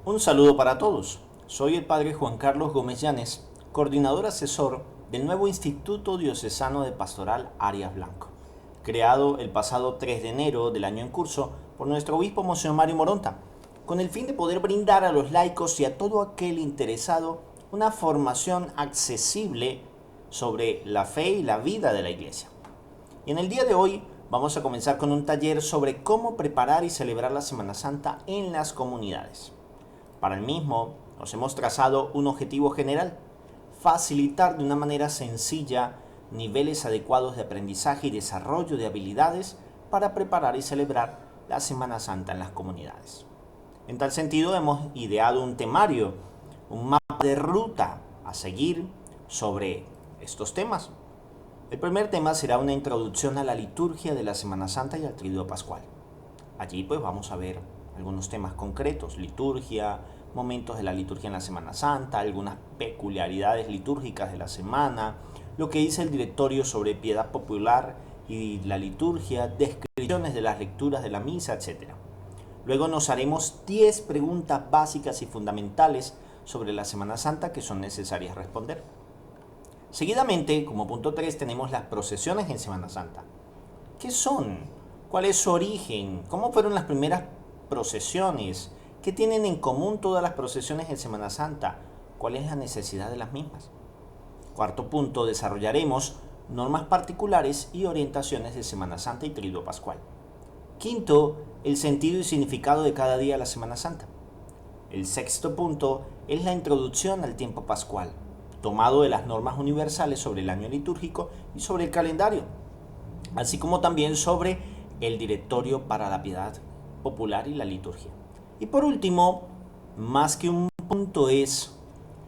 Un saludo para todos. Soy el Padre Juan Carlos Gómez Llanes, coordinador asesor del nuevo Instituto Diocesano de Pastoral Arias Blanco, creado el pasado 3 de enero del año en curso por nuestro obispo Monseñor Mario Moronta, con el fin de poder brindar a los laicos y a todo aquel interesado una formación accesible sobre la fe y la vida de la Iglesia. Y en el día de hoy vamos a comenzar con un taller sobre cómo preparar y celebrar la Semana Santa en las comunidades. Para el mismo, nos hemos trazado un objetivo general: facilitar de una manera sencilla niveles adecuados de aprendizaje y desarrollo de habilidades para preparar y celebrar la Semana Santa en las comunidades. En tal sentido, hemos ideado un temario, un mapa de ruta a seguir sobre estos temas. El primer tema será una introducción a la liturgia de la Semana Santa y al Triduo Pascual. Allí pues vamos a ver algunos temas concretos: liturgia, momentos de la liturgia en la Semana Santa, algunas peculiaridades litúrgicas de la semana, lo que dice el directorio sobre piedad popular y la liturgia, descripciones de las lecturas de la misa, etc. Luego nos haremos 10 preguntas básicas y fundamentales sobre la Semana Santa que son necesarias responder. Seguidamente, como punto 3, tenemos las procesiones en Semana Santa. ¿Qué son? ¿Cuál es su origen? ¿Cómo fueron las primeras procesiones? ¿Qué tienen en común todas las procesiones en Semana Santa? ¿Cuál es la necesidad de las mismas? Cuarto punto, desarrollaremos normas particulares y orientaciones de Semana Santa y Triduo Pascual. Quinto, el sentido y significado de cada día de la Semana Santa. El sexto punto es la introducción al tiempo pascual, tomado de las normas universales sobre el año litúrgico y sobre el calendario, así como también sobre el directorio para la piedad popular y la liturgia. Y por último, más que un punto, es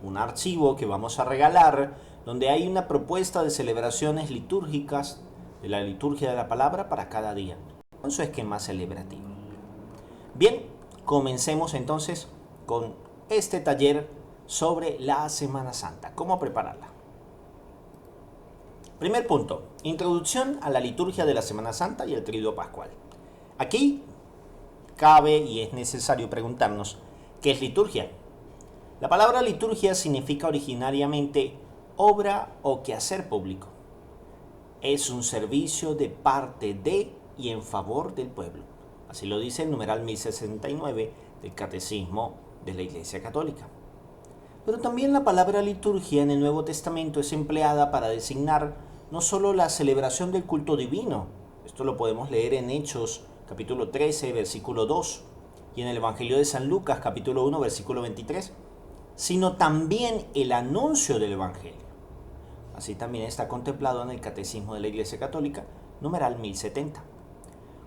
un archivo que vamos a regalar, donde hay una propuesta de celebraciones litúrgicas de la liturgia de la palabra para cada día, con su esquema celebrativo. Bien, comencemos entonces con este taller sobre la Semana Santa, cómo prepararla. Primer punto, introducción a la liturgia de la Semana Santa y el Triduo Pascual. Aquí cabe y es necesario preguntarnos, ¿qué es liturgia? La palabra liturgia significa originariamente obra o quehacer público. Es un servicio de parte de y en favor del pueblo. Así lo dice el numeral 1069 del Catecismo de la Iglesia Católica. Pero también la palabra liturgia en el Nuevo Testamento es empleada para designar no solo la celebración del culto divino, esto lo podemos leer en Hechos capítulo 13, versículo 2, y en el Evangelio de San Lucas capítulo 1, versículo 23, sino también el anuncio del Evangelio. Así también está contemplado en el Catecismo de la Iglesia Católica, numeral 1070.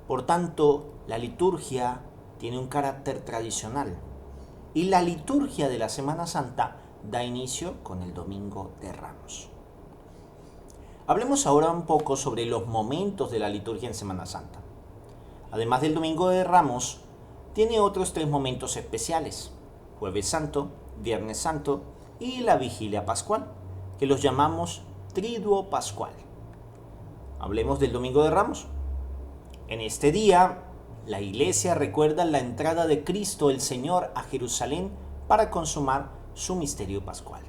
Por tanto, la liturgia tiene un carácter tradicional, y la liturgia de la Semana Santa da inicio con el Domingo de Ramos. Hablemos ahora un poco sobre los momentos de la liturgia en Semana Santa. Además del Domingo de Ramos, tiene otros 3 momentos especiales: Jueves Santo, Viernes Santo y la Vigilia Pascual, que los llamamos Triduo Pascual. Hablemos del Domingo de Ramos. En este día, la Iglesia recuerda la entrada de Cristo el Señor a Jerusalén para consumar su misterio pascual.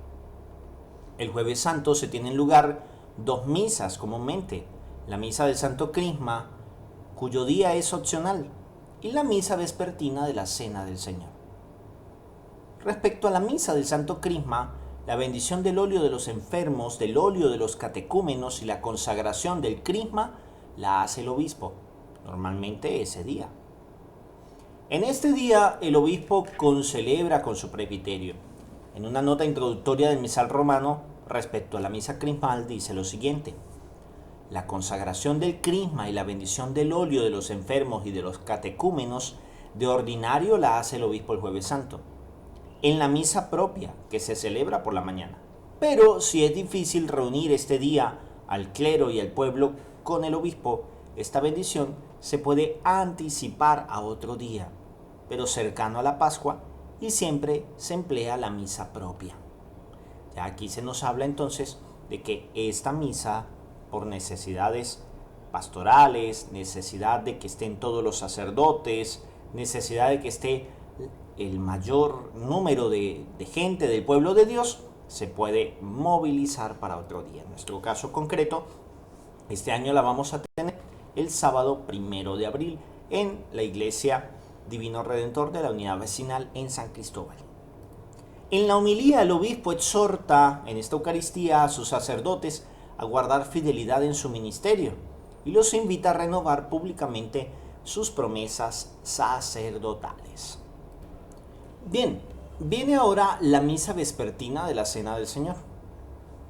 El Jueves Santo se tienen lugar 2 misas comúnmente: la misa del Santo Crisma, cuyo día es opcional, y la misa vespertina de la Cena del Señor. Respecto a la misa del Santo Crisma, la bendición del óleo de los enfermos, del óleo de los catecúmenos y la consagración del crisma la hace el obispo, normalmente ese día. En este día el obispo concelebra con su presbiterio. En una nota introductoria del misal romano respecto a la misa crismal dice lo siguiente: la consagración del crisma y la bendición del óleo de los enfermos y de los catecúmenos de ordinario la hace el obispo el Jueves Santo, en la misa propia que se celebra por la mañana. Pero si es difícil reunir este día al clero y al pueblo con el obispo, esta bendición se puede anticipar a otro día, pero cercano a la Pascua, y siempre se emplea la misa propia. Ya aquí se nos habla entonces de que esta misa, por necesidades pastorales, necesidad de que estén todos los sacerdotes, necesidad de que esté el mayor número de gente del pueblo de Dios se puede movilizar para otro día. En nuestro caso concreto, este año la vamos a tener el sábado 1 de abril en la iglesia Divino Redentor de la Unidad Vecinal en San Cristóbal. En la homilía, el obispo exhorta en esta Eucaristía a sus sacerdotes a guardar fidelidad en su ministerio y los invita a renovar públicamente sus promesas sacerdotales. Bien, viene ahora la misa vespertina de la Cena del Señor.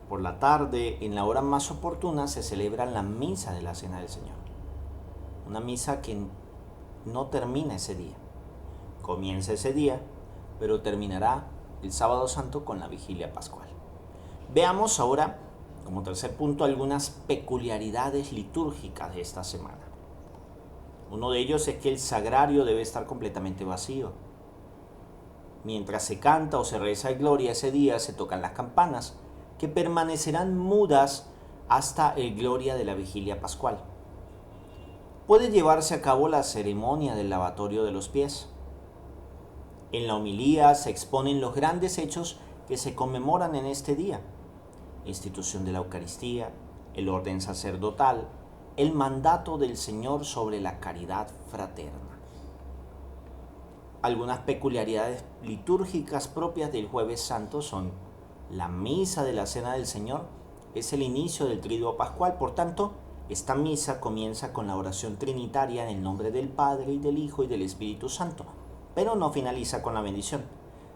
Por la tarde, en la hora más oportuna, se celebra la misa de la Cena del Señor. Una misa que no termina ese día. Comienza ese día, pero terminará el sábado santo con la vigilia pascual. Veamos ahora, como tercer punto, algunas peculiaridades litúrgicas de esta semana. Uno de ellos es que el sagrario debe estar completamente vacío. Mientras se canta o se reza el Gloria ese día, se tocan las campanas, que permanecerán mudas hasta el Gloria de la vigilia pascual. Puede llevarse a cabo la ceremonia del lavatorio de los pies. En la homilía se exponen los grandes hechos que se conmemoran en este día: institución de la Eucaristía, el orden sacerdotal, el mandato del Señor sobre la caridad fraterna. Algunas peculiaridades litúrgicas propias del Jueves Santo son: la misa de la Cena del Señor es el inicio del Triduo Pascual, por tanto, esta misa comienza con la oración trinitaria en el nombre del Padre y del Hijo y del Espíritu Santo, pero no finaliza con la bendición,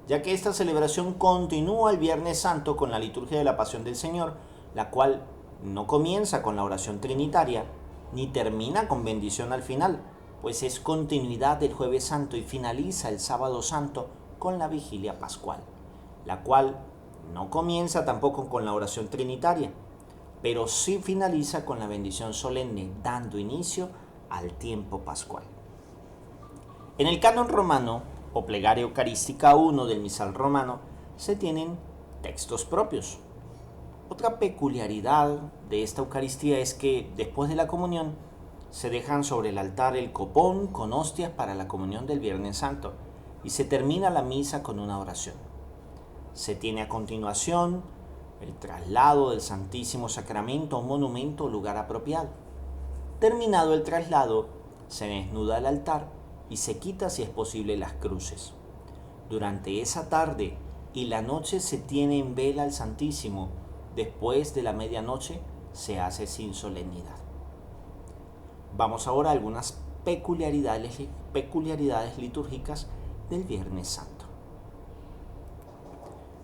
ya que esta celebración continúa el Viernes Santo con la liturgia de la Pasión del Señor, la cual no comienza con la oración trinitaria ni termina con bendición al final, pues es continuidad del Jueves Santo y finaliza el Sábado Santo con la vigilia pascual, la cual no comienza tampoco con la oración trinitaria, pero sí finaliza con la bendición solemne, dando inicio al tiempo pascual. En el canon romano, o plegaria eucarística 1 del misal romano, se tienen textos propios. Otra peculiaridad de esta Eucaristía es que después de la comunión se dejan sobre el altar el copón con hostias para la comunión del Viernes Santo y se termina la misa con una oración. Se tiene a continuación el traslado del Santísimo Sacramento a un monumento o lugar apropiado. Terminado el traslado, se desnuda el altar y se quita, si es posible, las cruces. Durante esa tarde y la noche se tiene en vela al Santísimo. Después de la medianoche se hace sin solemnidad. Vamos ahora a algunas peculiaridades litúrgicas del Viernes Santo.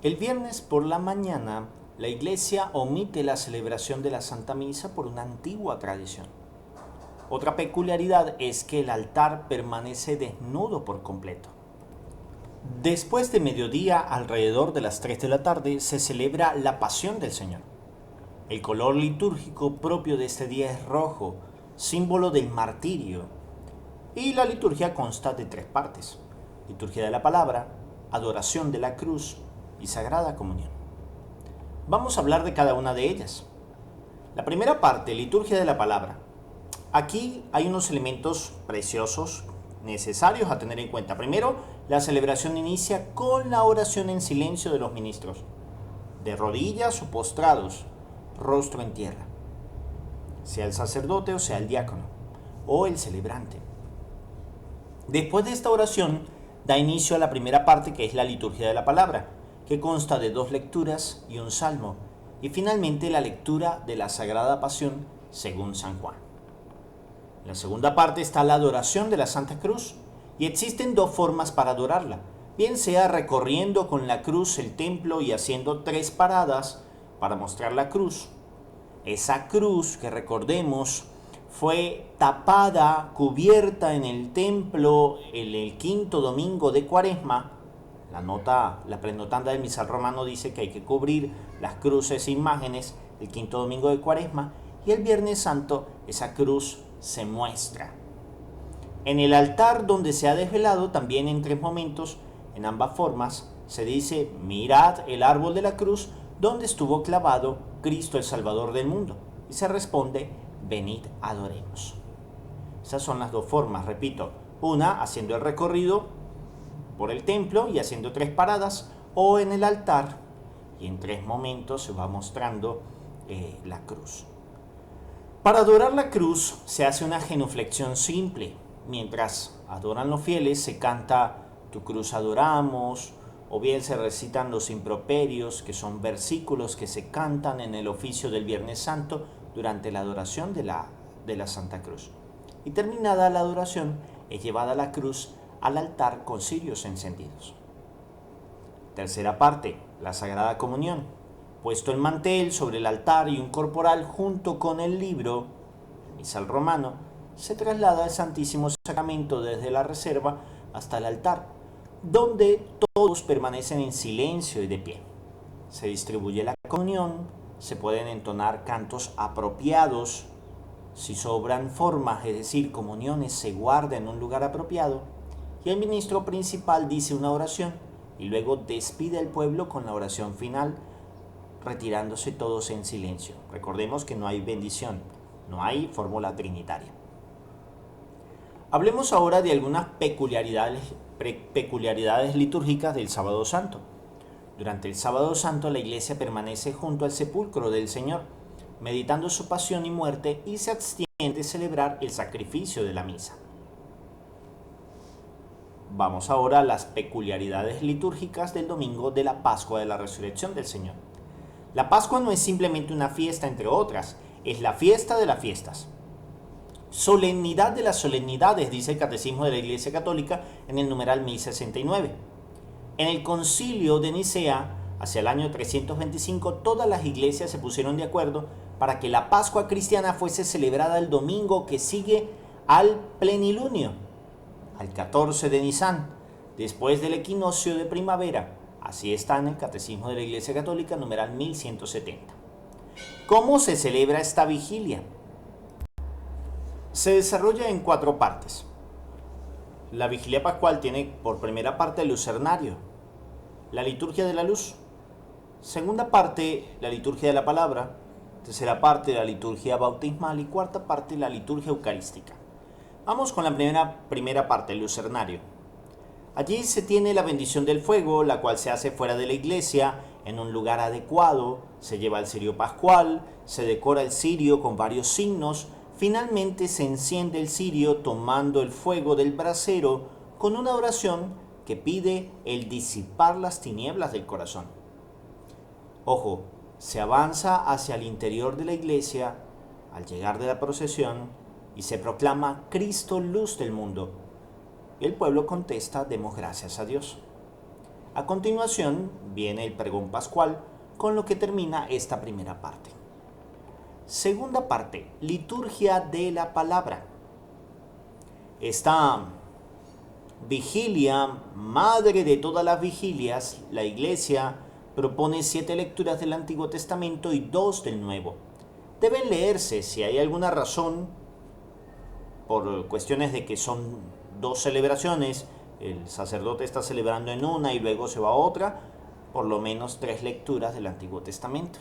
El viernes por la mañana, la Iglesia omite la celebración de la Santa Misa por una antigua tradición. Otra peculiaridad es que el altar permanece desnudo por completo. Después de mediodía, alrededor de las 3 de la tarde, se celebra la Pasión del Señor. El color litúrgico propio de este día es rojo, símbolo del martirio. Y la liturgia consta de 3 partes: liturgia de la palabra, adoración de la cruz y sagrada comunión. Vamos a hablar de cada una de ellas. La primera parte, liturgia de la palabra. Aquí hay unos elementos preciosos, necesarios a tener en cuenta. Primero, la celebración inicia con la oración en silencio de los ministros, de rodillas o postrados, rostro en tierra, sea el sacerdote o sea el diácono, o el celebrante. Después de esta oración, da inicio a la primera parte, que es la liturgia de la palabra, que consta de 2 lecturas y un salmo, y finalmente la lectura de la Sagrada Pasión según San Juan. En la segunda parte está la adoración de la Santa Cruz, y existen 2 formas para adorarla, bien sea recorriendo con la cruz el templo y haciendo 3 paradas para mostrar la cruz. Esa cruz, que recordemos, fue tapada, cubierta en el templo el 5º domingo de Cuaresma. La prenotanda del misal romano dice que hay que cubrir las cruces e imágenes el 5º domingo de Cuaresma, y el Viernes Santo esa cruz se muestra. En el altar donde se ha desvelado, también en 3 momentos, en ambas formas, se dice: mirad el árbol de la cruz donde estuvo clavado Cristo el Salvador del mundo. Y se responde: venid, adoremos. Esas son las 2 formas, repito. Una, haciendo el recorrido por el templo y haciendo 3 paradas, o en el altar, y en 3 momentos se va mostrando la cruz. Para adorar la cruz se hace una genuflexión simple. Mientras adoran los fieles se canta Tu cruz adoramos, o bien se recitan los improperios, que son versículos que se cantan en el oficio del Viernes Santo durante la adoración de la Santa Cruz. Y terminada la adoración, es llevada la cruz al altar con cirios encendidos. Tercera parte, la Sagrada Comunión. Puesto el mantel sobre el altar y un corporal junto con el libro, el misal romano, se traslada el Santísimo Sacramento desde la reserva hasta el altar, donde todos permanecen en silencio y de pie. Se distribuye la comunión, se pueden entonar cantos apropiados. Si sobran formas, es decir, comuniones, se guarda en un lugar apropiado, y el ministro principal dice una oración y luego despide al pueblo con la oración final, retirándose todos en silencio. Recordemos que no hay bendición, no hay fórmula trinitaria. Hablemos ahora de algunas peculiaridades litúrgicas del Sábado Santo. Durante el Sábado Santo la Iglesia permanece junto al sepulcro del Señor, meditando su pasión y muerte, y se abstiene de celebrar el sacrificio de la misa. Vamos ahora a las peculiaridades litúrgicas del domingo de la Pascua de la Resurrección del Señor. La Pascua no es simplemente una fiesta entre otras, es la fiesta de las fiestas. Solemnidad de las solemnidades, dice el Catecismo de la Iglesia Católica en el numeral 1069. En el Concilio de Nicea, hacia el año 325, todas las iglesias se pusieron de acuerdo para que la Pascua cristiana fuese celebrada el domingo que sigue al plenilunio, al 14 de Nisan, después del equinoccio de primavera. Así está en el Catecismo de la Iglesia Católica, numeral 1170. ¿Cómo se celebra esta vigilia? Se desarrolla en 4 partes. La vigilia pascual tiene por primera parte el lucernario, la liturgia de la luz. Segunda parte, la liturgia de la palabra. Tercera parte, la liturgia bautismal. Y cuarta parte, la liturgia eucarística. Vamos con la primera parte, el lucernario. Allí se tiene la bendición del fuego, la cual se hace fuera de la iglesia, en un lugar adecuado. Se lleva el cirio pascual, se decora el cirio con varios signos. Finalmente se enciende el cirio tomando el fuego del brasero con una oración que pide el disipar las tinieblas del corazón. Ojo, se avanza hacia el interior de la iglesia al llegar de la procesión y se proclama Cristo, luz del mundo. Y el pueblo contesta, demos gracias a Dios. A continuación viene el pregón pascual, con lo que termina esta primera parte. Segunda parte, liturgia de la palabra. Esta vigilia, madre de todas las vigilias, la Iglesia propone 7 lecturas del Antiguo Testamento y 2 del Nuevo. Deben leerse si hay alguna razón, por cuestiones de que son 2 celebraciones, el sacerdote está celebrando en una y luego se va a otra, por lo menos 3 lecturas del Antiguo Testamento.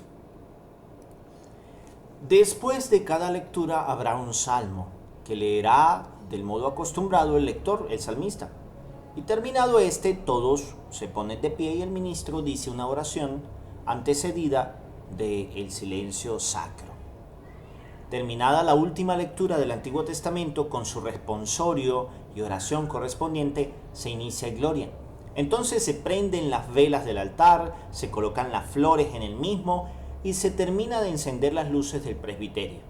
Después de cada lectura habrá un salmo que leerá del modo acostumbrado el lector, el salmista. Y terminado este, todos se ponen de pie y el ministro dice una oración antecedida del silencio sacro. Terminada la última lectura del Antiguo Testamento con su responsorio y oración correspondiente, se inicia el Gloria. Entonces se prenden las velas del altar, se colocan las flores en el mismo y se termina de encender las luces del presbiterio.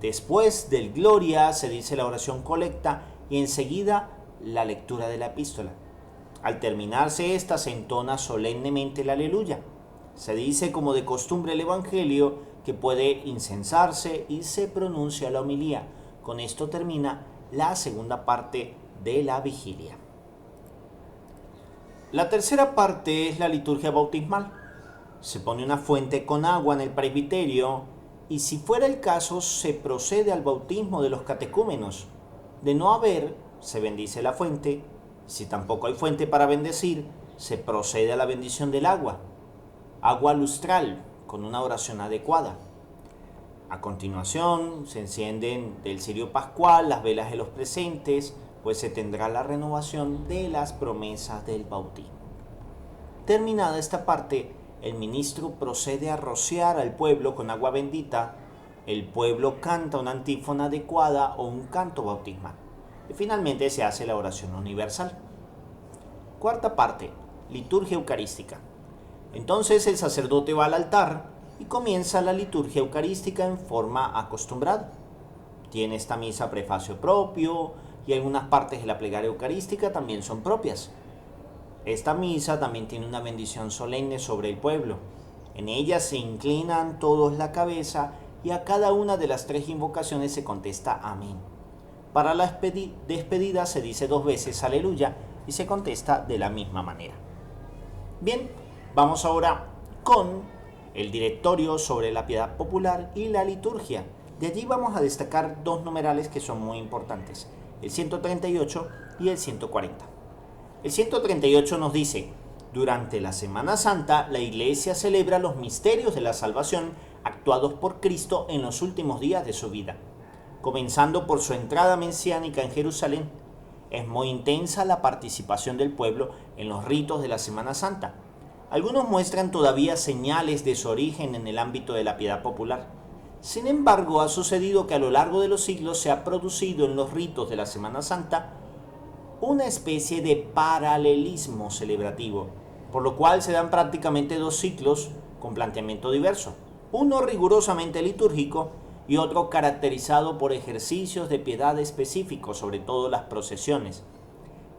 Después del Gloria se dice la oración colecta y enseguida la lectura de la epístola. Al terminarse esta se entona solemnemente el Aleluya. Se dice como de costumbre el Evangelio que puede incensarse y se pronuncia la homilía. Con esto termina la segunda parte de la vigilia. La tercera parte es la liturgia bautismal. Se pone una fuente con agua en el presbiterio y si fuera el caso se procede al bautismo de los catecúmenos. De no haber, se bendice la fuente. Si tampoco hay fuente para bendecir, se procede a la bendición del agua. Agua lustral, con una oración adecuada. A continuación se encienden del cirio pascual las velas de los presentes, pues se tendrá la renovación de las promesas del bautismo. Terminada esta parte, el ministro procede a rociar al pueblo con agua bendita. El pueblo canta una antífona adecuada o un canto bautismal. Y finalmente se hace la oración universal. Cuarta parte, liturgia eucarística. Entonces el sacerdote va al altar y comienza la liturgia eucarística en forma acostumbrada. Tiene esta misa prefacio propio y algunas partes de la plegaria eucarística también son propias. Esta misa también tiene una bendición solemne sobre el pueblo. En ella se inclinan todos la cabeza y a cada una de las 3 invocaciones se contesta amén. Para la despedida se dice 2 veces aleluya y se contesta de la misma manera. Bien, vamos ahora con el directorio sobre la piedad popular y la liturgia. De allí vamos a destacar 2 numerales que son muy importantes, el 138 y el 140. El 138 nos dice: durante la Semana Santa, la Iglesia celebra los misterios de la salvación actuados por Cristo en los últimos días de su vida, comenzando por su entrada mesiánica en Jerusalén. Es muy intensa la participación del pueblo en los ritos de la Semana Santa. Algunos muestran todavía señales de su origen en el ámbito de la piedad popular. Sin embargo, ha sucedido que a lo largo de los siglos se ha producido en los ritos de la Semana Santa una especie de paralelismo celebrativo, por lo cual se dan prácticamente 2 ciclos con planteamiento diverso, uno rigurosamente litúrgico y otro caracterizado por ejercicios de piedad específicos, sobre todo las procesiones.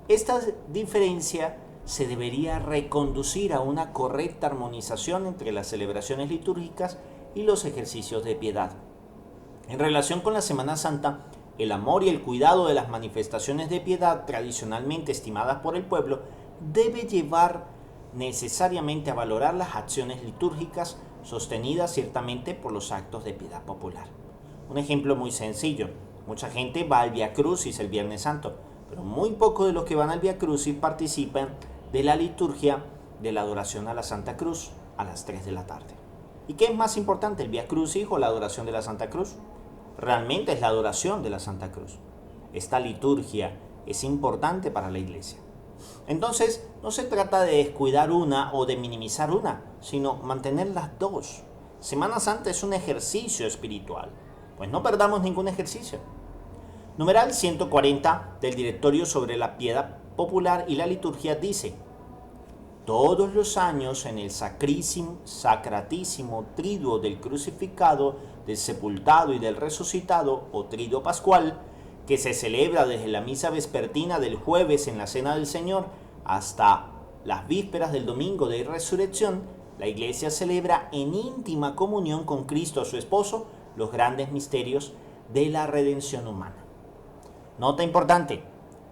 Esta diferencia se debería reconducir a una correcta armonización entre las celebraciones litúrgicas y los ejercicios de piedad. En relación con la Semana Santa, el amor y el cuidado de las manifestaciones de piedad tradicionalmente estimadas por el pueblo debe llevar necesariamente a valorar las acciones litúrgicas sostenidas ciertamente por los actos de piedad popular. Un ejemplo muy sencillo: mucha gente va al Vía Crucis el Viernes Santo, pero muy pocos de los que van al Vía Crucis participan de la liturgia de la adoración a la Santa Cruz a las 3 de la tarde. ¿Y qué es más importante, el Vía Crucis o la adoración de la Santa Cruz? Realmente es la adoración de la Santa Cruz. Esta liturgia es importante para la Iglesia. Entonces, no se trata de descuidar una o de minimizar una, sino mantener las 2. Semana Santa es un ejercicio espiritual, pues no perdamos ningún ejercicio. Numeral 140 del Directorio sobre la Piedad Popular y la Liturgia dice: todos los años en el sacratísimo triduo del crucificado, del sepultado y del resucitado, o triduo pascual, que se celebra desde la misa vespertina del jueves en la Cena del Señor hasta las vísperas del domingo de resurrección, la Iglesia celebra en íntima comunión con Cristo, su esposo, los grandes misterios de la redención humana. Nota importante: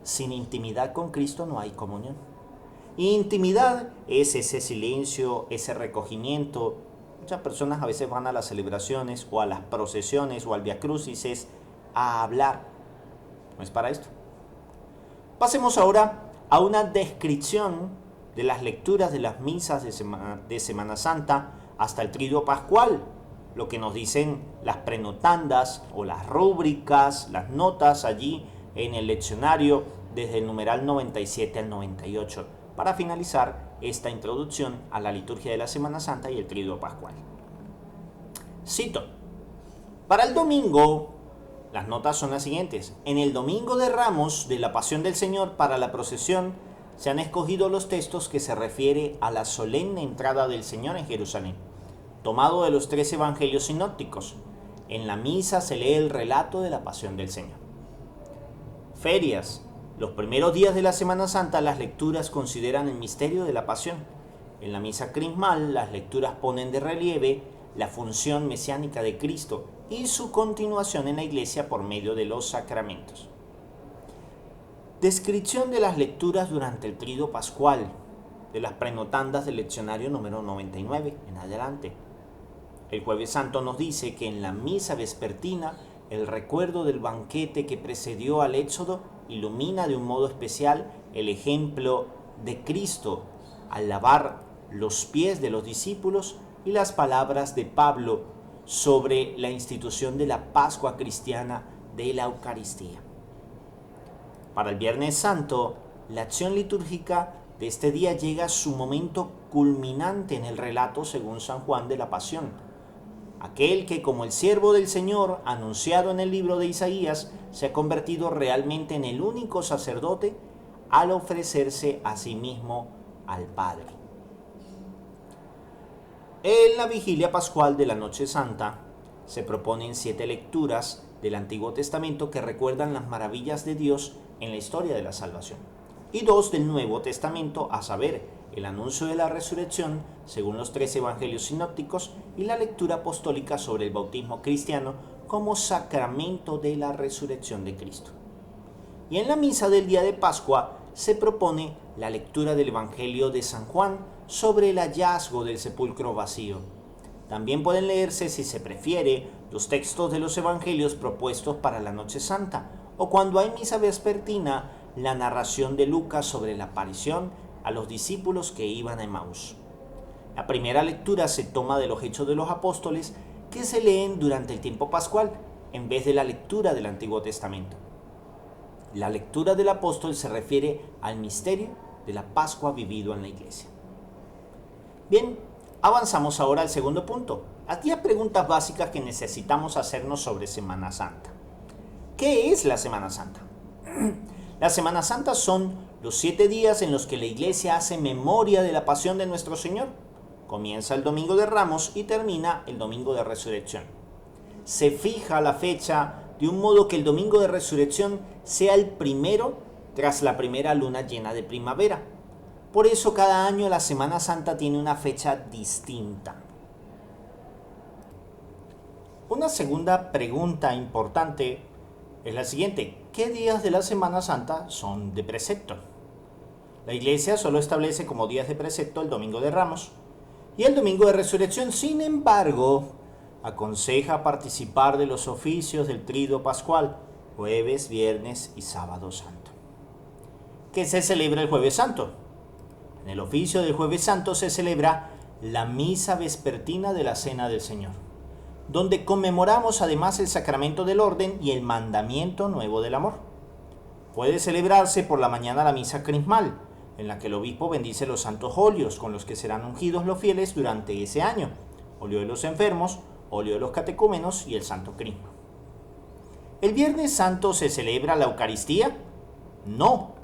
sin intimidad con Cristo no hay comunión. Intimidad es ese silencio, ese recogimiento. Muchas personas a veces van a las celebraciones o a las procesiones o al Vía Crucis a hablar. No es para esto. Pasemos ahora a una descripción de las lecturas de las misas de Semana Santa hasta el Triduo Pascual, lo que nos dicen las prenotandas o las rúbricas, las notas allí en el leccionario desde el numeral 97 al 98, para finalizar esta introducción a la liturgia de la Semana Santa y el Triduo Pascual. Cito: para el domingo, las notas son las siguientes. En el Domingo de Ramos de la Pasión del Señor, para la procesión, se han escogido los textos que se refiere a la solemne entrada del Señor en Jerusalén, tomado de los 3 evangelios sinópticos. En la misa se lee el relato de la Pasión del Señor. Ferias. Los primeros días de la Semana Santa, las lecturas consideran el misterio de la Pasión. En la misa crismal, las lecturas ponen de relieve la función mesiánica de Cristo y su continuación en la Iglesia por medio de los sacramentos. Descripción de las lecturas durante el Triduo Pascual, de las prenotandas del leccionario número 99 en adelante. El Jueves Santo nos dice que en la misa vespertina, el recuerdo del banquete que precedió al Éxodo ilumina de un modo especial el ejemplo de Cristo al lavar los pies de los discípulos y las palabras de Pablo sobre la institución de la Pascua cristiana de la Eucaristía. Para el Viernes Santo, la acción litúrgica de este día llega a su momento culminante en el relato según San Juan de la Pasión. Aquel que, como el siervo del Señor anunciado en el libro de Isaías, se ha convertido realmente en el único sacerdote al ofrecerse a sí mismo al Padre. En la vigilia pascual de la Noche Santa se proponen 7 lecturas del Antiguo Testamento que recuerdan las maravillas de Dios en la historia de la salvación, y 2 del Nuevo Testamento, a saber, el anuncio de la resurrección según los 3 evangelios sinópticos y la lectura apostólica sobre el bautismo cristiano como sacramento de la resurrección de Cristo. Y en la misa del día de Pascua se propone la lectura del Evangelio de San Juan sobre el hallazgo del sepulcro vacío. También pueden leerse, si se prefiere, los textos de los evangelios propuestos para la Noche Santa, o cuando hay misa vespertina, la narración de Lucas sobre la aparición a los discípulos que iban a Emaús. La primera lectura se toma de los Hechos de los Apóstoles, que se leen durante el tiempo pascual, en vez de la lectura del Antiguo Testamento. La lectura del apóstol se refiere al misterio de la Pascua vivido en la Iglesia. Bien, avanzamos ahora al segundo punto, las 10 preguntas básicas que necesitamos hacernos sobre Semana Santa. ¿Qué es la Semana Santa? La Semana Santa son los 7 días en los que la Iglesia hace memoria de la pasión de nuestro Señor. Comienza el Domingo de Ramos y termina el Domingo de Resurrección. Se fija la fecha de un modo que el Domingo de Resurrección sea el primero tras la primera luna llena de primavera. Por eso cada año la Semana Santa tiene una fecha distinta. Una segunda pregunta importante es la siguiente: ¿qué días de la Semana Santa son de precepto? La Iglesia solo establece como días de precepto el Domingo de Ramos y el Domingo de Resurrección. Sin embargo, aconseja participar de los oficios del Triduo Pascual, jueves, viernes y sábado santo. ¿Qué se celebra el Jueves Santo? En el oficio del Jueves Santo se celebra la misa vespertina de la Cena del Señor, donde conmemoramos además el sacramento del orden y el mandamiento nuevo del amor. Puede celebrarse por la mañana la misa crismal, en la que el obispo bendice los santos óleos con los que serán ungidos los fieles durante ese año: óleo de los enfermos, óleo de los catecúmenos y el santo crisma. ¿El Viernes Santo se celebra la Eucaristía? No.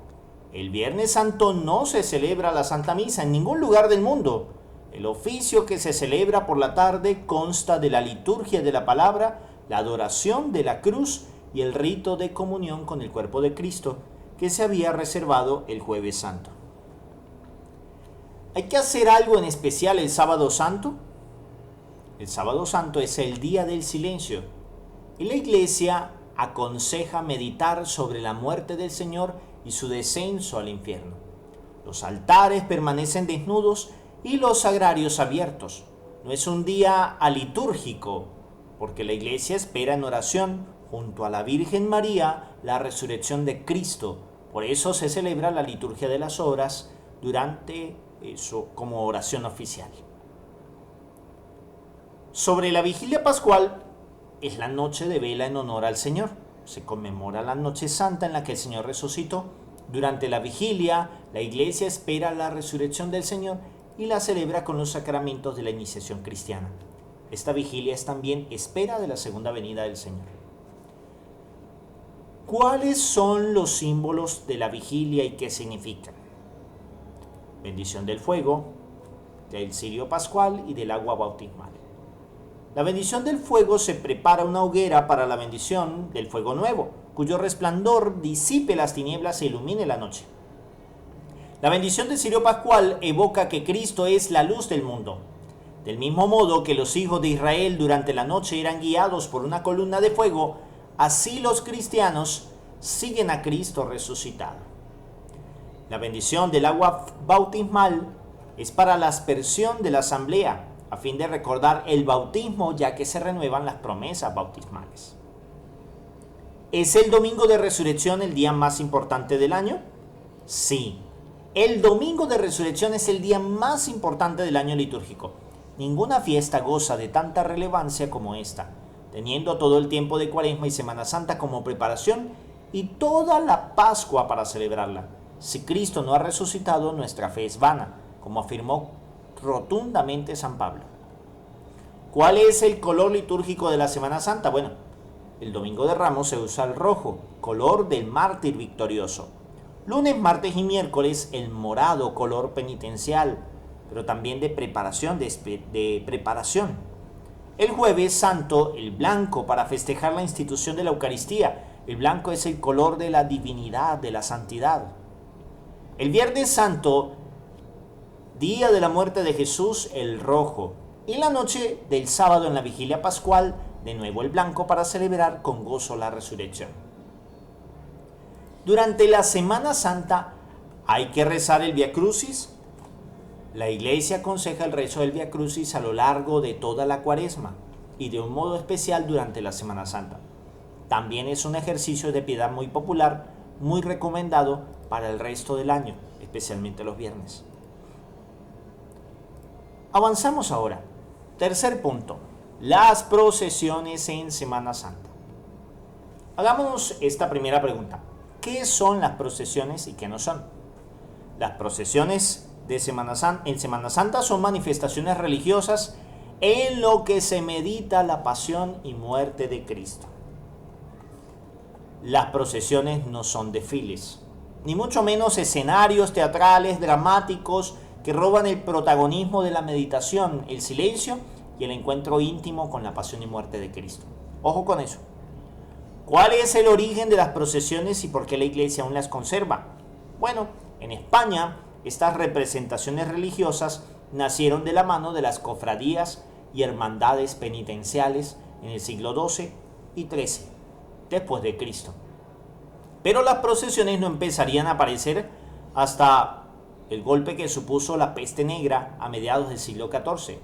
El Viernes Santo no se celebra la Santa Misa en ningún lugar del mundo. El oficio que se celebra por la tarde consta de la liturgia de la palabra, la adoración de la cruz y el rito de comunión con el cuerpo de Cristo, que se había reservado el Jueves Santo. ¿Hay que hacer algo en especial el Sábado Santo? El Sábado Santo es el día del silencio y la Iglesia aconseja meditar sobre la muerte del Señor y su descenso al infierno. Los altares permanecen desnudos y los sagrarios abiertos. No es un día alitúrgico, porque la Iglesia espera en oración junto a la Virgen María la resurrección de Cristo. Por eso se celebra la liturgia de las horas durante eso como oración oficial. Sobre la vigilia pascual, es la noche de vela en honor al Señor. Se conmemora la Noche Santa en la que el Señor resucitó. Durante la vigilia, la Iglesia espera la resurrección del Señor y la celebra con los sacramentos de la iniciación cristiana. Esta vigilia es también espera de la segunda venida del Señor. ¿Cuáles son los símbolos de la vigilia y qué significan? Bendición del fuego, del cirio pascual y del agua bautismal. La bendición del fuego se prepara una hoguera para la bendición del fuego nuevo, cuyo resplandor disipe las tinieblas e ilumine la noche. La bendición del cirio pascual evoca que Cristo es la luz del mundo. Del mismo modo que los hijos de Israel durante la noche eran guiados por una columna de fuego, así los cristianos siguen a Cristo resucitado. La bendición del agua bautismal es para la aspersión de la asamblea, a fin de recordar el bautismo, ya que se renuevan las promesas bautismales. ¿Es el Domingo de Resurrección el día más importante del año? Sí. El Domingo de Resurrección es el día más importante del año litúrgico. Ninguna fiesta goza de tanta relevancia como esta. Teniendo todo el tiempo de Cuaresma y Semana Santa como preparación, y toda la Pascua para celebrarla. Si Cristo no ha resucitado, nuestra fe es vana, como afirmó rotundamente San Pablo. ¿Cuál es el color litúrgico de la Semana Santa? Bueno, el Domingo de Ramos se usa el rojo, color del mártir victorioso. Lunes, martes y miércoles el morado, color penitencial, pero también de preparación, de preparación. El Jueves Santo, el blanco, para festejar la institución de la Eucaristía. El blanco es el color de la divinidad, de la santidad. El Viernes Santo, día de la muerte de Jesús, el rojo. Y la noche del sábado en la vigilia pascual, de nuevo el blanco para celebrar con gozo la resurrección. Durante la Semana Santa hay que rezar el Vía Crucis. La Iglesia aconseja el rezo del Vía Crucis a lo largo de toda la Cuaresma y de un modo especial durante la Semana Santa. También es un ejercicio de piedad muy popular, muy recomendado para el resto del año, especialmente los viernes. Avanzamos ahora. Tercer punto, las procesiones en Semana Santa. Hagámonos esta primera pregunta. ¿Qué son las procesiones y qué no son? Las procesiones en Semana Santa son manifestaciones religiosas en lo que se medita la pasión y muerte de Cristo. Las procesiones no son desfiles, ni mucho menos escenarios teatrales, dramáticos, que roban el protagonismo de la meditación, el silencio y el encuentro íntimo con la pasión y muerte de Cristo. Ojo con eso. ¿Cuál es el origen de las procesiones y por qué la Iglesia aún las conserva? Bueno, en España, estas representaciones religiosas nacieron de la mano de las cofradías y hermandades penitenciales en el siglo XII y XIII, después de Cristo. Pero las procesiones no empezarían a aparecer hasta el golpe que supuso la peste negra a mediados del siglo XIV.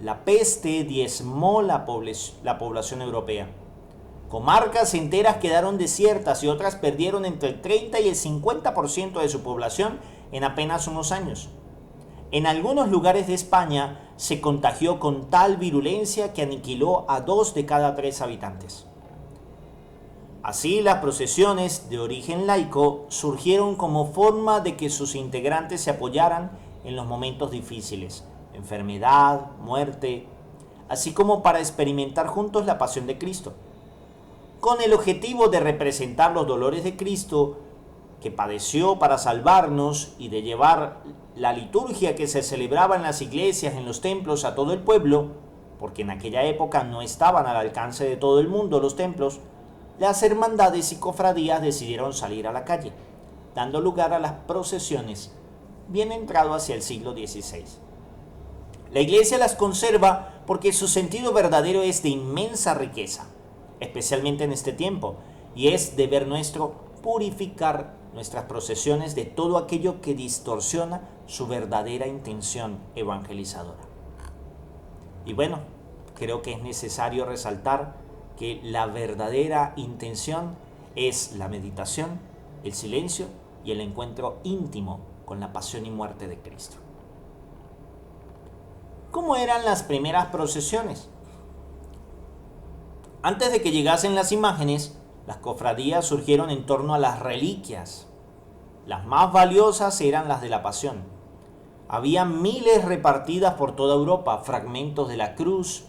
La peste diezmó la población europea. Comarcas enteras quedaron desiertas y otras perdieron entre el 30 y el 50% de su población en apenas unos años. En algunos lugares de España se contagió con tal virulencia que aniquiló a 2 de cada 3 habitantes. Así, las procesiones de origen laico surgieron como forma de que sus integrantes se apoyaran en los momentos difíciles, enfermedad, muerte, así como para experimentar juntos la pasión de Cristo, con el objetivo de representar los dolores de Cristo que padeció para salvarnos y de llevar la liturgia que se celebraba en las iglesias, en los templos, a todo el pueblo, porque en aquella época no estaban al alcance de todo el mundo los templos. Las hermandades y cofradías decidieron salir a la calle, dando lugar a las procesiones, bien entrado hacia el siglo XVI. La Iglesia las conserva porque su sentido verdadero es de inmensa riqueza, especialmente en este tiempo, y es deber nuestro purificar nuestras procesiones de todo aquello que distorsiona su verdadera intención evangelizadora. Y bueno, creo que es necesario resaltar que la verdadera intención es la meditación, el silencio y el encuentro íntimo con la pasión y muerte de Cristo. ¿Cómo eran las primeras procesiones? Antes de que llegasen las imágenes, las cofradías surgieron en torno a las reliquias. Las más valiosas eran las de la Pasión. Había miles repartidas por toda Europa, fragmentos de la cruz,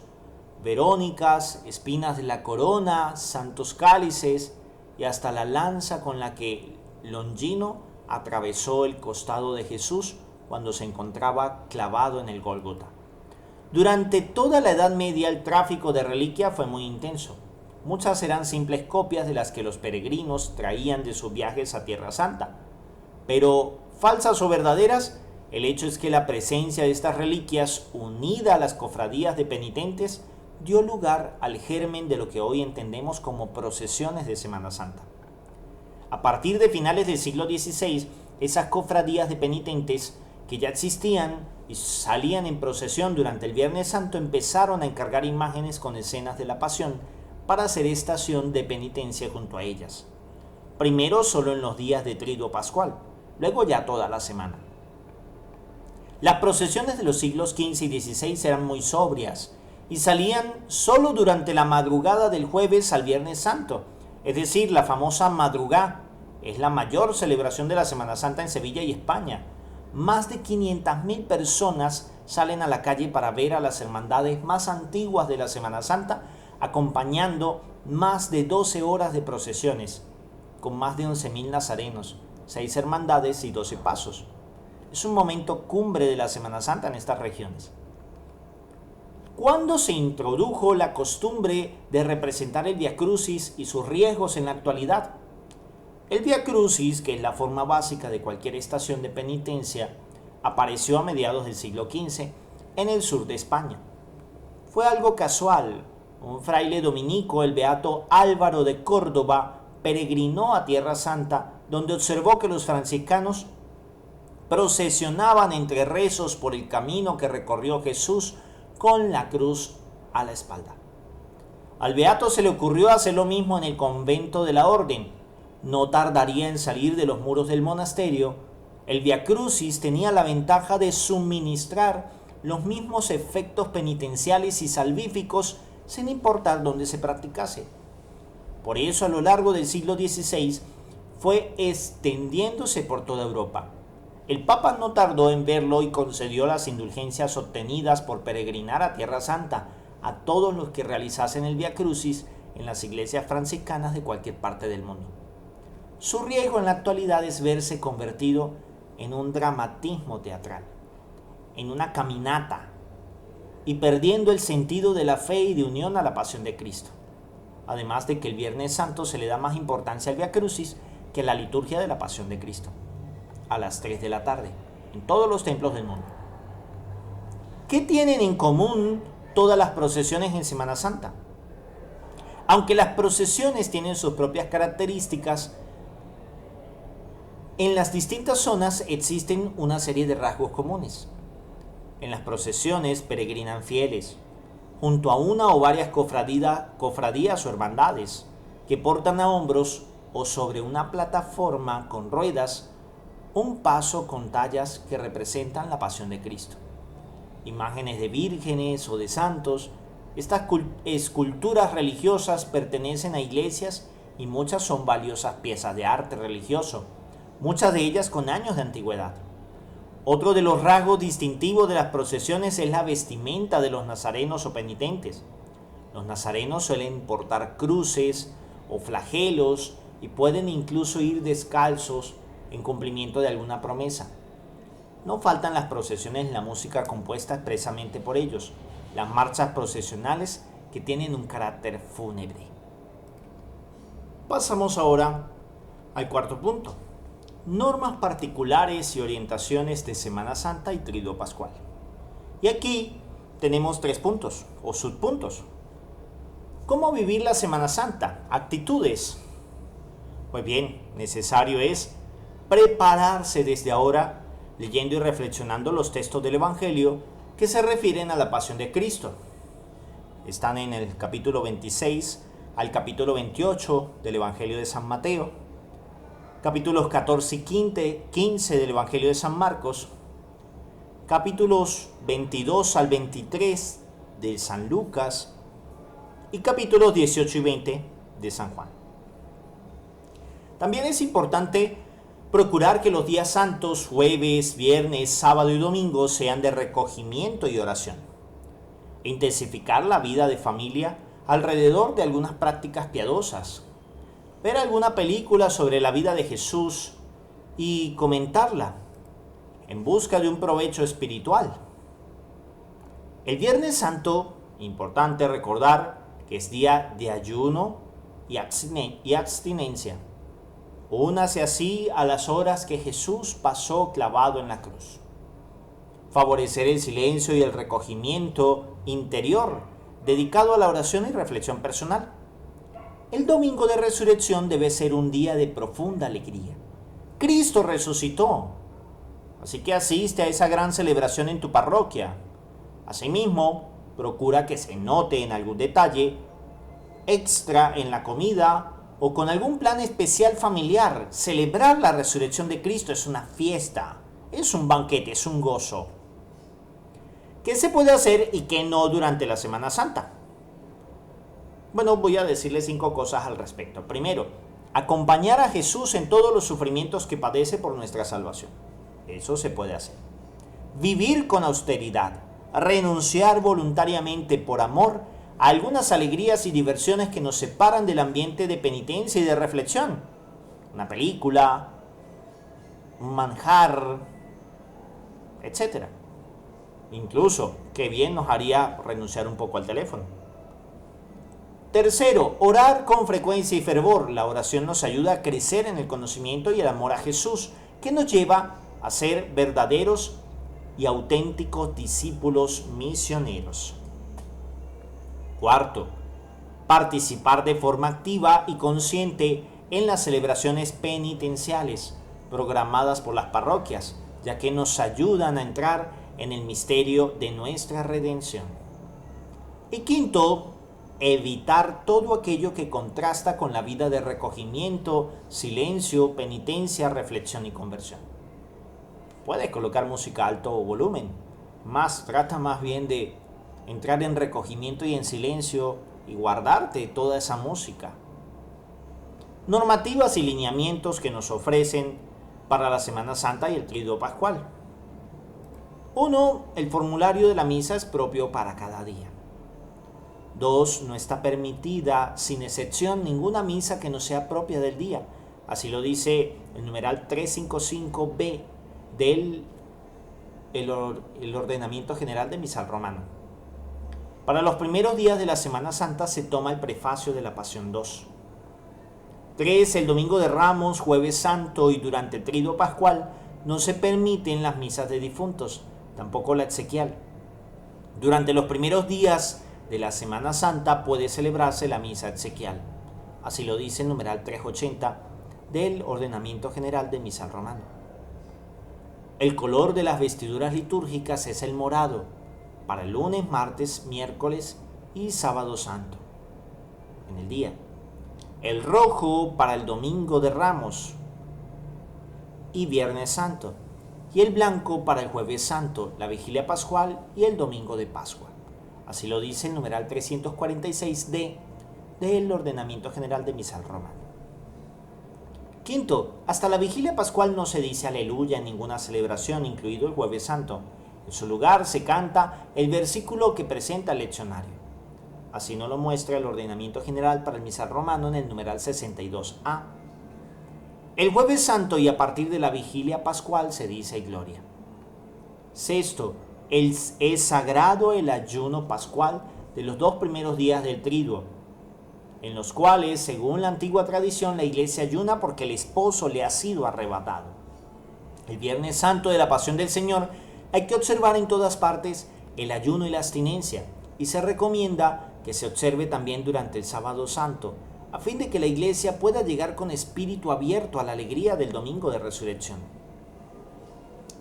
verónicas, espinas de la corona, santos cálices y hasta la lanza con la que Longino atravesó el costado de Jesús cuando se encontraba clavado en el Gólgota. Durante toda la Edad Media el tráfico de reliquia fue muy intenso. Muchas eran simples copias de las que los peregrinos traían de sus viajes a Tierra Santa. Pero, falsas o verdaderas, el hecho es que la presencia de estas reliquias, unida a las cofradías de penitentes, dio lugar al germen de lo que hoy entendemos como procesiones de Semana Santa. A partir de finales del siglo XVI, esas cofradías de penitentes que ya existían y salían en procesión durante el Viernes Santo empezaron a encargar imágenes con escenas de la Pasión para hacer estación de penitencia junto a ellas. Primero solo en los días de Triduo Pascual, luego ya toda la semana. Las procesiones de los siglos XV y XVI eran muy sobrias y salían solo durante la madrugada del jueves al Viernes Santo, es decir, la famosa madrugada. Es la mayor celebración de la Semana Santa en Sevilla y España. Más de 500.000 personas salen a la calle para ver a las hermandades más antiguas de la Semana Santa, acompañando más de 12 horas de procesiones, con más de 11.000 nazarenos, 6 hermandades y 12 pasos. Es un momento cumbre de la Semana Santa en estas regiones. ¿Cuándo se introdujo la costumbre de representar el Vía Crucis y sus riesgos en la actualidad? El Vía Crucis, que es la forma básica de cualquier estación de penitencia, apareció a mediados del siglo XV en el sur de España. Fue algo casual. Un fraile dominico, el beato Álvaro de Córdoba, peregrinó a Tierra Santa, donde observó que los franciscanos procesionaban entre rezos por el camino que recorrió Jesús con la cruz a la espalda. Al beato se le ocurrió hacer lo mismo en el convento de la orden. No tardaría en salir de los muros del monasterio. El Vía Crucis tenía la ventaja de suministrar los mismos efectos penitenciales y salvíficos sin importar dónde se practicase. Por eso a lo largo del siglo XVI fue extendiéndose por toda Europa. El Papa no tardó en verlo y concedió las indulgencias obtenidas por peregrinar a Tierra Santa a todos los que realizasen el Vía Crucis en las iglesias franciscanas de cualquier parte del mundo. Su riesgo en la actualidad es verse convertido en un dramatismo teatral, en una caminata, y perdiendo el sentido de la fe y de unión a la pasión de Cristo. Además de que el Viernes Santo se le da más importancia al Vía Crucis que a la liturgia de la Pasión de Cristo, a las 3 de la tarde, en todos los templos del mundo. ¿Qué tienen en común todas las procesiones en Semana Santa? Aunque las procesiones tienen sus propias características, en las distintas zonas existen una serie de rasgos comunes. En las procesiones peregrinan fieles, junto a una o varias cofradías o hermandades, que portan a hombros o sobre una plataforma con ruedas un paso con tallas que representan la pasión de Cristo. Imágenes de vírgenes o de santos. Estas esculturas religiosas pertenecen a iglesias y muchas son valiosas piezas de arte religioso, muchas de ellas con años de antigüedad. Otro de los rasgos distintivos de las procesiones es la vestimenta de los nazarenos o penitentes. Los nazarenos suelen portar cruces o flagelos y pueden incluso ir descalzos en cumplimiento de alguna promesa. No faltan las procesiones, la música compuesta expresamente por ellos, las marchas procesionales que tienen un carácter fúnebre. Pasamos ahora al cuarto punto: normas particulares y orientaciones de Semana Santa y Triduo Pascual. Y aquí tenemos 3 puntos o subpuntos. ¿Cómo vivir la Semana Santa? Actitudes. Pues bien, necesario es prepararse desde ahora leyendo y reflexionando los textos del Evangelio que se refieren a la pasión de Cristo. Están en el capítulo 26 al capítulo 28 del Evangelio de San Mateo, capítulos 14 y 15 del Evangelio de San Marcos, capítulos 22 al 23 de San Lucas y capítulos 18 y 20 de San Juan. También es importante procurar que los días santos, jueves, viernes, sábado y domingo, sean de recogimiento y oración. Intensificar la vida de familia alrededor de algunas prácticas piadosas. Ver alguna película sobre la vida de Jesús y comentarla en busca de un provecho espiritual. El Viernes Santo, importante recordar que es día de ayuno y abstinencia. Únase así a las horas que Jesús pasó clavado en la cruz. Favorecer el silencio y el recogimiento interior dedicado a la oración y reflexión personal. El domingo de resurrección debe ser un día de profunda alegría. Cristo resucitó, así que asiste a esa gran celebración en tu parroquia. Asimismo, procura que se note en algún detalle extra en la comida o con algún plan especial familiar. Celebrar la resurrección de Cristo es una fiesta, es un banquete, es un gozo. ¿Qué se puede hacer y qué no durante la Semana Santa? Bueno, voy a decirle 5 cosas al respecto. Primero, acompañar a Jesús en todos los sufrimientos que padece por nuestra salvación. Eso se puede hacer. Vivir con austeridad, renunciar voluntariamente por amor a algunas alegrías y diversiones que nos separan del ambiente de penitencia y de reflexión. Una película, un manjar, etcétera. Incluso, qué bien nos haría renunciar un poco al teléfono. Tercero, orar con frecuencia y fervor. La oración nos ayuda a crecer en el conocimiento y el amor a Jesús, que nos lleva a ser verdaderos y auténticos discípulos misioneros. Cuarto, participar de forma activa y consciente en las celebraciones penitenciales programadas por las parroquias, ya que nos ayudan a entrar en el misterio de nuestra redención. Y quinto, evitar todo aquello que contrasta con la vida de recogimiento, silencio, penitencia, reflexión y conversión. Puedes colocar música a alto volumen, trata más bien de entrar en recogimiento y en silencio y guardarte toda esa música. Normativas y lineamientos que nos ofrecen para la Semana Santa y el Tríduo Pascual. 1. El formulario de la misa es propio para cada día. 2. No está permitida, sin excepción, ninguna misa que no sea propia del día. Así lo dice el numeral 355b del ordenamiento general de misal romano. Para los primeros días de la Semana Santa se toma el prefacio de la Pasión 2. 3. El domingo de Ramos, Jueves Santo y durante el Tríduo Pascual no se permiten las misas de difuntos, tampoco la exequial. Durante los primeros días de la Semana Santa puede celebrarse la misa exequial. Así lo dice el numeral 380 del ordenamiento general de misal romano. El color de las vestiduras litúrgicas es el morado para el lunes, martes, miércoles y sábado santo en el día. El rojo para el domingo de Ramos y viernes santo. Y el blanco para el jueves santo, la vigilia pascual y el domingo de Pascua. Así lo dice el numeral 346d del ordenamiento general de misal romano. Quinto, hasta la vigilia pascual no se dice aleluya en ninguna celebración, incluido el jueves santo. En su lugar se canta el versículo que presenta el leccionario. Así nos lo muestra el ordenamiento general para el misal romano en el numeral 62a. El jueves santo y a partir de la vigilia pascual se dice gloria. Sexto, es sagrado el ayuno pascual de los 2 primeros días del Tríduo, en los cuales, según la antigua tradición, la iglesia ayuna porque el esposo le ha sido arrebatado. El viernes santo de la Pasión del Señor hay que observar en todas partes el ayuno y la abstinencia, y se recomienda que se observe también durante el sábado santo, a fin de que la iglesia pueda llegar con espíritu abierto a la alegría del domingo de resurrección.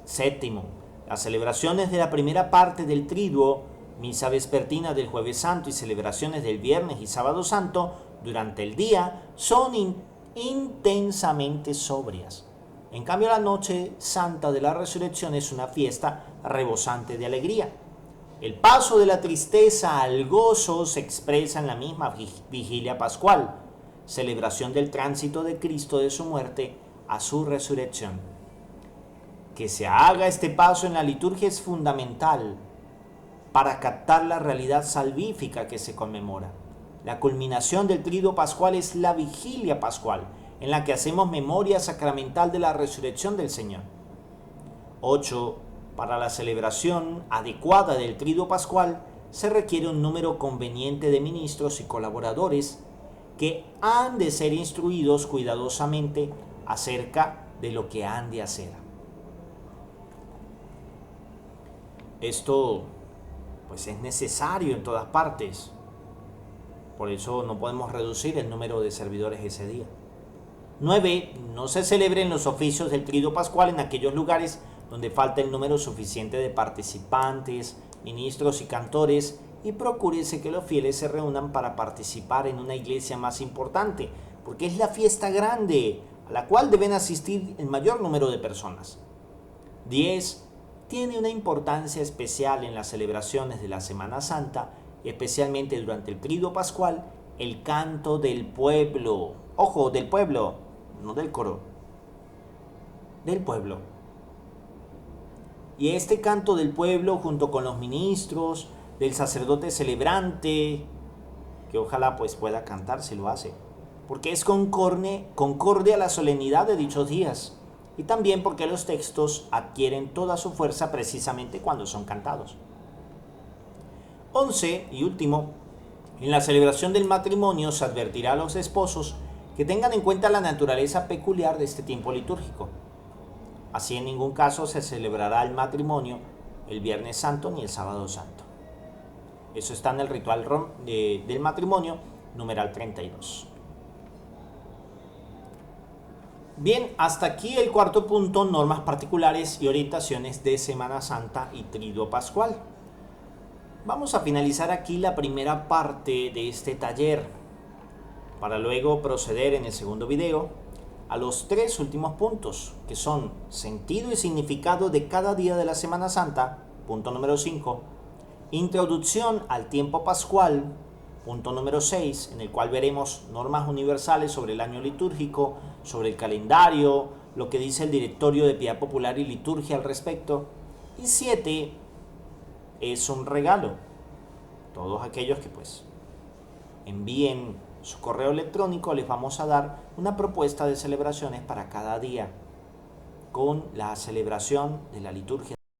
Séptimo, las celebraciones de la primera parte del Tríduo, misa vespertina del jueves santo y celebraciones del viernes y sábado santo durante el día son intensamente sobrias. En cambio, la noche santa de la resurrección es una fiesta rebosante de alegría. El paso de la tristeza al gozo se expresa en la misma vigilia pascual, celebración del tránsito de Cristo de su muerte a su resurrección. Que se haga este paso en la liturgia es fundamental para captar la realidad salvífica que se conmemora. La culminación del Tríduo Pascual es la vigilia pascual, en la que hacemos memoria sacramental de la resurrección del Señor. 8. Para la celebración adecuada del Tríduo Pascual se requiere un número conveniente de ministros y colaboradores que han de ser instruidos cuidadosamente acerca de lo que han de hacer. Esto pues es necesario en todas partes. Por eso no podemos reducir el número de servidores ese día. 9. No se celebren los oficios del Tríduo Pascual en aquellos lugares donde falta el número suficiente de participantes, ministros y cantores, y procúrese que los fieles se reúnan para participar en una iglesia más importante, porque es la fiesta grande a la cual deben asistir el mayor número de personas. 10. Tiene una importancia especial en las celebraciones de la Semana Santa, y especialmente durante el Tríduo Pascual, el canto del pueblo. Ojo, del pueblo, no del coro, del pueblo. Y este canto del pueblo, junto con los ministros, del sacerdote celebrante, que ojalá pues pueda cantar si lo hace, porque es concorde a la solemnidad de dichos días, y también porque los textos adquieren toda su fuerza precisamente cuando son cantados. 11 y último, en la celebración del matrimonio se advertirá a los esposos que tengan en cuenta la naturaleza peculiar de este tiempo litúrgico. Así en ningún caso se celebrará el matrimonio el Viernes Santo ni el Sábado Santo. Eso está en el ritual del matrimonio, numeral 32. Bien, hasta aquí el cuarto punto, normas particulares y orientaciones de Semana Santa y Triduo Pascual. Vamos a finalizar aquí la primera parte de este taller, para luego proceder en el segundo video a los 3 últimos puntos, que son sentido y significado de cada día de la Semana Santa, punto número 5, introducción al tiempo pascual, punto número 6, en el cual veremos normas universales sobre el año litúrgico, sobre el calendario, lo que dice el Directorio de Piedad Popular y Liturgia al respecto, y 7 es un regalo. Todos aquellos que pues envíen su correo electrónico les vamos a dar una propuesta de celebraciones para cada día con la celebración de la liturgia